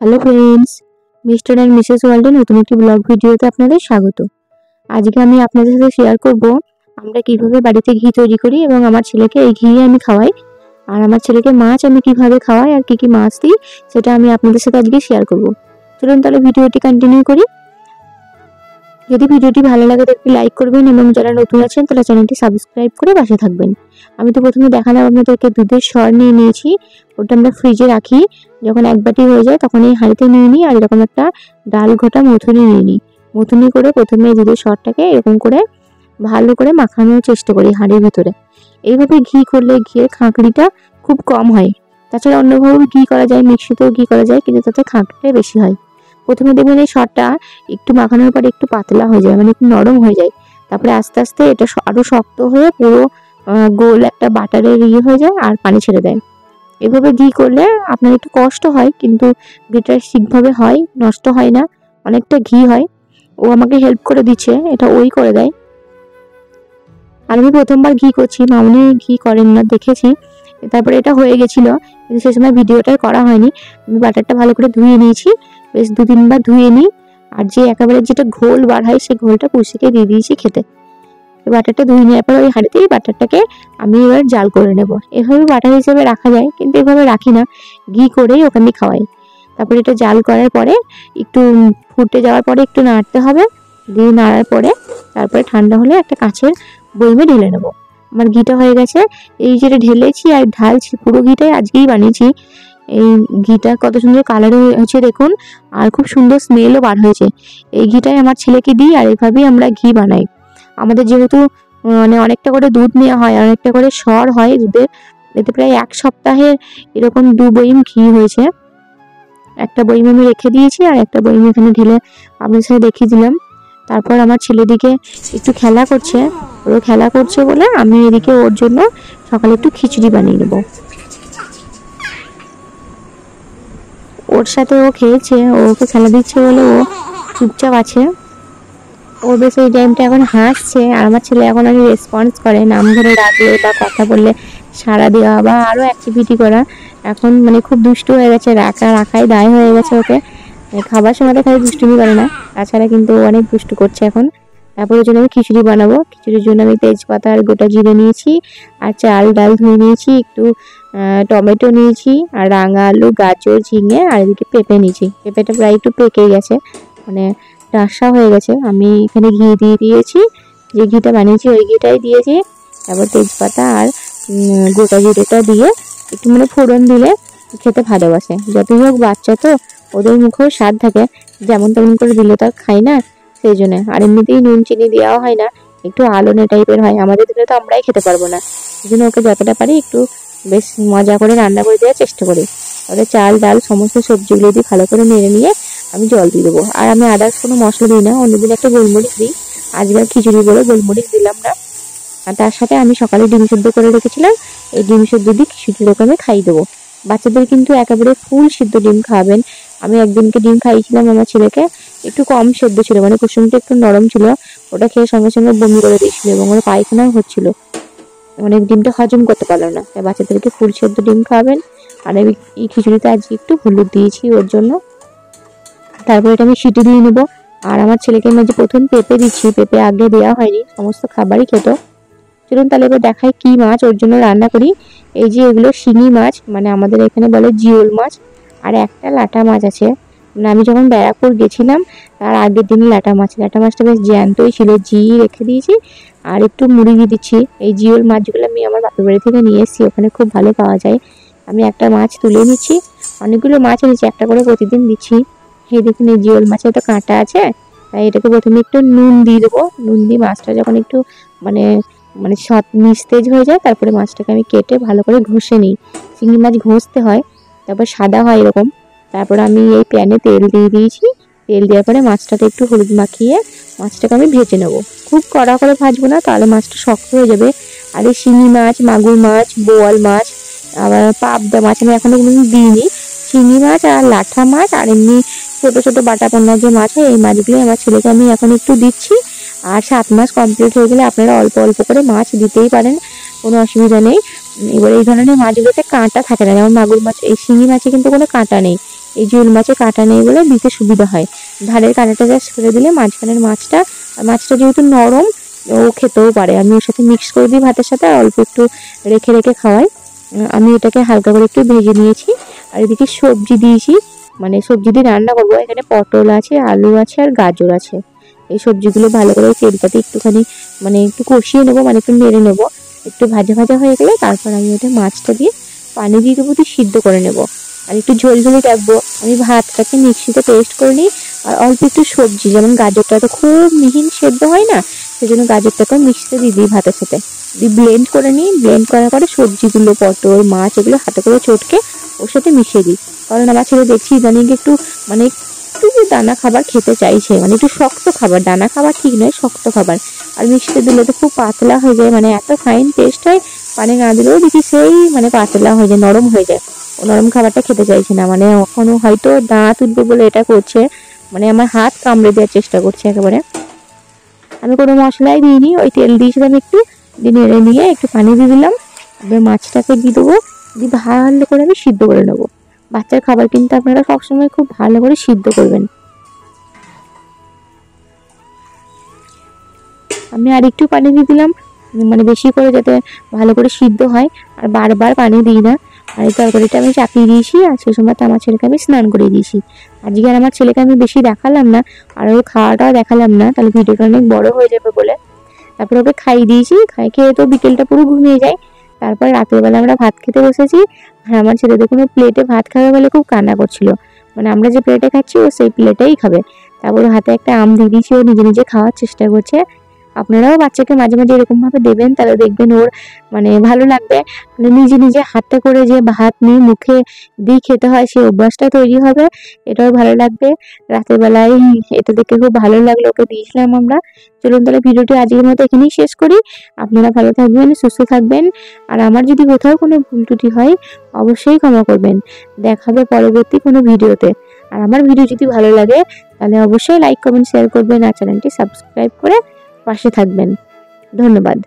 Hello friends, mister and Mrs ওয়ার্ল্ডের নতুন একটি ব্লগ ভিডিওতে আপনাদের স্বাগত। আজকে আমি আপনাদের সাথে শেয়ার করব আমরা কিভাবে বাড়িতে ঘি তৈরি করি এবং আমার ছেলেকে এই ঘি আমি খাওয়াই। আর আমার ছেলেকে মাছ আমি কিভাবে খাওয়াই আর কি মাছ দিই সেটা আমি আপনাদের সাথে আজকে শেয়ার করব। চলুন তাহলে ভিডিওটি কন্টিনিউ করি। যদি ভিডিওটি ভালো লাগে তো একটি লাইক করবেন এবং যারা নতুন আছেন তারা চ্যানেলটি সাবস্ক্রাইব করে পাশে থাকবেন। আমি তো প্রথমে দেখালাম আপনাদেরকে দুধের সর নিয়ে নিয়েছি, ওটা আমরা ফ্রিজে রাখি। যখন এক বাটি হয়ে যায় তখন এই হাঁড়িতে নিয়ে নিই আর এরকম একটা ডাল ঘটা মথুনি নিয়ে নিই। মথুনি করে প্রথমে দুধের সরটাকে এরকম করে ভালো করে মাখানোর চেষ্টা করি হাঁড়ির ভিতরে। এইভাবে ঘি করলে ঘিয়ের খাঁকড়িটা খুব কম হয়। তাছাড়া অন্যভাবে ঘি করা যায়, মিক্সিতেও ঘি করা যায়, কিন্তু তাতে খাঁকড়িটা বেশি হয়। প্রথমে দেখবেন এই সরটা একটু মাখানোর পরে একটু পাতলা হয়ে যায়, মানে একটু নরম হয়ে যায়। তারপরে আস্তে আস্তে এটা আরো শক্ত হয়ে পুরো গোল একটা বাটারের হয়ে যায় আর পানি ছেড়ে দেয়। এভাবে ঘি করলে আপনার একটু কষ্ট হয়, কিন্তু ঘিটা ঠিকভাবে হয়, নষ্ট হয় না, অনেকটা ঘি হয়। ও আমাকে হেল্প করে দিচ্ছে, এটা ওই করে দেয়। আর আমি প্রথমবার ঘি করছি, মামনি ঘি করেন না, দেখেছি। তারপরে এটা হয়ে গেছিলো, কিন্তু সে সময় ভিডিওটা করা হয়নি। আমি বাটারটা ভালো করে ধুয়ে নিয়েছি, বেশ 2-3 বার ধুয়ে নিই। আর যে একেবারে যেটা ঘোল বার হয় সেই ঘোলটা পুষিকে দিয়ে দিয়েছি খেতে। বাটারটা ধুয়ে নেওয়ার পর ওই হাঁড়িতেই বাটারটাকে আমি এবার জাল করে নেব। এভাবে বাটার হিসেবে রাখা যায়, কিন্তু এভাবে রাখি না, ঘি করেই ওকে আমি খাওয়াই। তারপরে এটা জাল করার পরে একটু ফুটে যাওয়ার পরে একটু নাড়তে হবে, দিয়ে নাড়ার পরে তারপরে ঠান্ডা হলে একটা কাঁচের বয়মে ঢেলে নেব। আমার ঘিটা হয়ে গেছে। এই যেটা ঢেলেছি আর ঢালছি পুরো ঘিটাই আজকেই বানিয়েছি। এই ঘিটা কত সুন্দর কালার হয়েছে দেখুন, আর খুব সুন্দর স্মেলও বার হয়েছে। এই ঘিটাই আমার ছেলেকে দিই আর এইভাবেই আমরা ঘি বানাই। আমাদের যেহেতু মানে অনেকটা করে দুধ নেওয়া হয়, অনেকটা করে সর হয় দুধের, এতে প্রায় 1 সপ্তাহের এরকম 2 বয়ম ঘি হয়েছে। একটা বয়ম আমি রেখে দিয়েছি আর একটা বয়ম এখানে ঢেলে আপনাদের সাথে দেখিয়ে দিলাম। তারপর আমার ছেলেদিকে একটু খেলা করছে, ও খেলা করছে বলে আমি এদিকে ওর জন্য সকালে একটু খিচুড়ি বানিয়ে নেব। ওর সাথে ও খেয়েছে, ওকে খেলা দিচ্ছে বলে ও চুপচাপ আছে। ও বেশ এই টাইমটা এখন হাসছে, আর আমার ছেলে এখন অনেক রেসপন্স করে, নাম ধরে ডাকলে বা কথা বললে সাড়া দেওয়া বা আরও অ্যাক্টিভিটি করা। এখন মানে খুব দুষ্টু হয়ে গেছে, রাখাই দায় হয়ে গেছে ওকে। খাবার সময়টা খালি দুষ্টুমি করে না, তাছাড়া কিন্তু ও অনেক দুষ্টু করছে এখন। তারপরে ওর জন্য আমি খিচুড়ি বানাবো। খিচুড়ির জন্য আমি তেজপাতা আর গোটা জিরে নিয়েছি, আর চাল ডাল ধুয়ে নিয়েছি, একটু টমেটো নিয়েছি, আর রাঙা আলু, গাজর, ঝিঙে, আর এদিকে পেঁপে নিয়েছি। পেঁপেটা প্রায় একটু পেকে গেছে, মানে রাসা হয়ে গেছে। আমি এখানে ঘি দিয়ে দিয়েছি, যে ঘিটা বানিয়েছি ওই ঘিটাই দিয়েছি। তারপর তেজপাতা আর গোটা জিরেটা দিয়ে একটু মানে ফোড়ন দিলে খেতে ভালোবাসে। যতই হোক বাচ্চা তো, ওদের মুখেও স্বাদ থাকে, যেমন তেমন করে দিলে তো আর খাই না, সেই জন্য। আর এমনিতেই নুন চিনি দেওয়া হয় না, একটু আলোনে টাইপের হয়, আমাদের দিলে তো আমরাই খেতে পারবো না। এই জন্য ওকে যতটা পারি একটু বেশ মজা করে রান্না করে দেওয়ার চেষ্টা করি। ওদের চাল ডাল সমস্ত সবজিগুলো দিয়ে ভালো করে নেড়ে নিয়ে আমি জল দিয়ে দেবো। আর আমি আদার্স কোনো মশলা দিই না, অন্যদিন একটা গোলমরিচ দিই, আজকাল খিচুড়ি বলে গোলমরিচ দিলাম না। আর তার সাথে আমি সকালে ডিম সেদ্ধ করে রেখেছিলাম, এই ডিম সেদ্ধ দিয়ে খিচুড়িটাকে আমি খাইয়ে দেবো। বাচ্চাদের কিন্তু একেবারে ফুল সিদ্ধ ডিম খাওয়াবেন। আমি একদিনকে ডিম খাইয়েছিলাম আমার ছেলেকে, একটু কম সেদ্ধ ছিল, মানে কুসুমটা একটু নরম ছিল, ওটা খেয়ে সঙ্গে সঙ্গে বমি করে দিয়েছিল এবং ওর পায়খানাও হচ্ছিল, মানে ডিমটা হজম করতে পারলো না। তাই বাচ্চাদেরকে ফুল সেদ্ধ ডিম খাওয়াবেন। আর আমি এই খিচুড়িতে আজকে একটু হলুদ দিয়েছি ওর জন্য। তারপর এটা আমি সিটি দিয়ে নেবো। আর আমার ছেলেকে আমি যে প্রথম পেঁপে দিচ্ছি, পেঁপে আগে দেওয়া হয়নি, সমস্ত খাবারই খেত। চলুন তাহলে এবার দেখাই কি মাছ ওর জন্য রান্না করি। এই যে এগুলো শিঙি মাছ, মানে আমাদের এখানে বলে জিওল মাছ। আর একটা লাটা মাছ আছে, মানে আমি যখন ব্যারাকপুর গেছিলাম তার আগের দিনই লাটা মাছটা বেশ জ্যান্তই ছিল, রেখে দিয়েছি। আর একটু মুড়ি দিয়ে দিচ্ছি। এই জিওল মাছগুলো আমি আমার বাপের বাড়ি থেকে নিয়ে এসেছি, ওখানে খুব ভালো পাওয়া যায়। আমি একটা মাছ তুলে নিচ্ছি, অনেকগুলো মাছ এনেছি, একটা করে প্রতিদিন দিচ্ছি। এই দেখুন এই জিওল মাছে তো কাঁটা আছে, তাই এটাকে প্রথমে একটু নুন দিয়ে দেবো। নুন দিয়ে মাছটা যখন একটু মানে মানে নিস্তেজ হয়ে যায়, তারপরে মাছটাকে আমি কেটে ভালো করে ঘষে নিই। চিংড়ি মাছ ঘষতে হয়, তারপর সাদা হয় এরকম। তারপর আমি এই প্যানে তেল দিয়ে দিয়েছি, তেল দেওয়ার পরে মাছটাতে একটু হলুদ মাখিয়ে মাছটাকে আমি ভেজে নেব। খুব কড়া করে ভাজবো না, তাহলে মাছটা শক্ত হয়ে যাবে। আর এই শিঙি মাছ, মাগুর মাছ, বোয়াল মাছ, আবার পাবদা মাছ আমি এখনো কোনো দিইনি। শিঙি মাছ আর লাঠা মাছ আর এমনি ছোট ছোট বাটা পোনা যে মাছ হয়, এই মাছগুলো আমার ছেলেকে আমি এখন একটু দিচ্ছি। আর 7 মাস কমপ্লিট হয়ে গেলে আপনারা অল্প অল্প করে মাছ দিতেই পারেন। কোনো অসুবিধা নেই। এবার এই ধরনের মাছগুলোতে কাঁটা থাকে না, যেমন মাগুর মাছ, এই শিঙি মাছে কিন্তু কোনো কাঁটা নেই, এই জিওল মাছে কাঁটা নেই বলে দিতে সুবিধা হয়। ধারের কাঁটাটা জাস্ট ফেলে দিলে মাঝখানের মাছটা, আর মাছটা যেহেতু নরম ও খেতেও পারে, আমি ওর সাথে মিক্স করে দিই ভাতের সাথে, আর অল্প একটু রেখে রেখে খাওয়াই। আমি এটাকে হালকা করে একটু ভেজে নিয়েছি, আর এদিকে সবজি দিয়েছি, মানে সবজি দিয়ে রান্না করবো। এখানে পটল আছে, আলু আছে, আর গাজর আছে। এই সবজিগুলো ভালো করে তেলটাতে একটুখানি মানে একটু কষিয়ে নেবো, মানে একটু নেড়ে নেবো। একটু ভাজা ভাজা হয়ে গেলে তারপর আমি ওটা মাছটা দিয়ে পানি দিয়ে দেবো, দিয়ে সিদ্ধ করে নেবো। আর একটু ঝোল ঝোলে রাখবো। আমি ভাতটাকে মিক্সিতে পেস্ট করে নিই, আর অল্প একটু সবজি, যেমন গাজরটা তো খুব মিহিন সেদ্ধ হয় না, সেই জন্য গাজরটাকে মিক্সিতে দিয়ে দিই ভাতের সাথে, দিয়ে ব্লেন্ড করে নিই। ব্লেন্ড করার পরে সবজিগুলো, পটল, মাছ, এগুলো হাতে করে চটকে ওর সাথে মিশিয়ে দিই। কারণ আমার ছেলে দেখছি ইদানিং একটু মানে একটু দানা খাবার খেতে চাইছে, মানে একটু শক্ত খাবার, দানা খাবার ঠিক নয়, শক্ত খাবার। আর মিক্সিতে দিলে তো খুব পাতলা হয়ে যায়, মানে এত ফাইন টেস্ট হয়, পানি না দিলেও দেখি সেই মানে পাতলা হয়ে যায়, নরম হয়ে যায়। ও নরম খাবারটা খেতে চাইছে না, মানে এখনো হয়তো দাঁত উঠবে বলে এটা করছে, মানে আমার হাত কামড়ে দেওয়ার চেষ্টা করছে একেবারে। আমি কোনো মশলাই দিইনি, ওই তেল দিয়েছিলাম একটু, দিয়ে নেড়ে নিয়ে একটু পানি দিয়ে দিলাম। এবার মাছটাকে দিয়ে দেবো, দিয়ে ভালো করে আমি সিদ্ধ করে নেবো। বাচ্চার খাবার কিন্তু আপনারা সবসময় খুব ভালো করে সিদ্ধ করবেন। আমি আর একটু পানি দিয়ে দিলাম, মানে বেশি করে, যাতে ভালো করে সিদ্ধ হয়, আর বারবার পানি দিই না। আর এই তরকারিটা আমি চাপিয়ে দিয়েছি, আর সেই সময় আমার ছেলেকে আমি স্নান করিয়ে দিয়েছি। আজকে আর আমার ছেলেকে আমি বেশি দেখালাম না, আর ওর খাওয়াটাও দেখালাম না, তাহলে ভিডিওটা অনেক বড় হয়ে যাবে বলে। তারপরে ওকে খাইয়ে দিয়েছি, খেয়ে তো বিকেলটা পুরো ঘুমিয়ে যায়। তারপর রাতের বেলা আমরা ভাত খেতে বসেছি। আর আমার ছেলে দেখুন প্লেটে ভাত খাবে বলে খুব কান্না করছিল, মানে আমরা যে প্লেটে খাচ্ছি ও সেই প্লেটেই খাবে। তারপর হাতে একটা আম দিয়ে দিয়েছি, ও নিজে নিজে খাওয়ার চেষ্টা করছে। আপনারাও বাচ্চাকে মাঝে মাঝে এরকম ভাবে দেবেন, তাহলে দেখবেন ওর মানে ভালো লাগবে। মানে নিজে নিজে হাতে করে যে ভাত নিয়ে মুখে দিয়ে খেতে হয়, সেই অভ্যাসটা তৈরি হবে, এটাও ভালো লাগবে। রাতের বেলায় এটা দেখে খুব ভালো লাগলো, ওকে দিয়েছিলাম আমরা। চলুন তাহলে ভিডিওটি আজকের মতো এখানেই শেষ করি। আপনারা ভালো থাকবেন, সুস্থ থাকবেন, আর আমার যদি কোথাও কোনো ভুল ত্রুটি হয় অবশ্যই ক্ষমা করবেন। দেখা হবে পরবর্তী কোনো ভিডিওতে। আর আমার ভিডিও যদি ভালো লাগে তাহলে অবশ্যই লাইক, কমেন্ট, শেয়ার করবেন, আর চ্যানেলটি সাবস্ক্রাইব করে পাশে থাকবেন। ধন্যবাদ।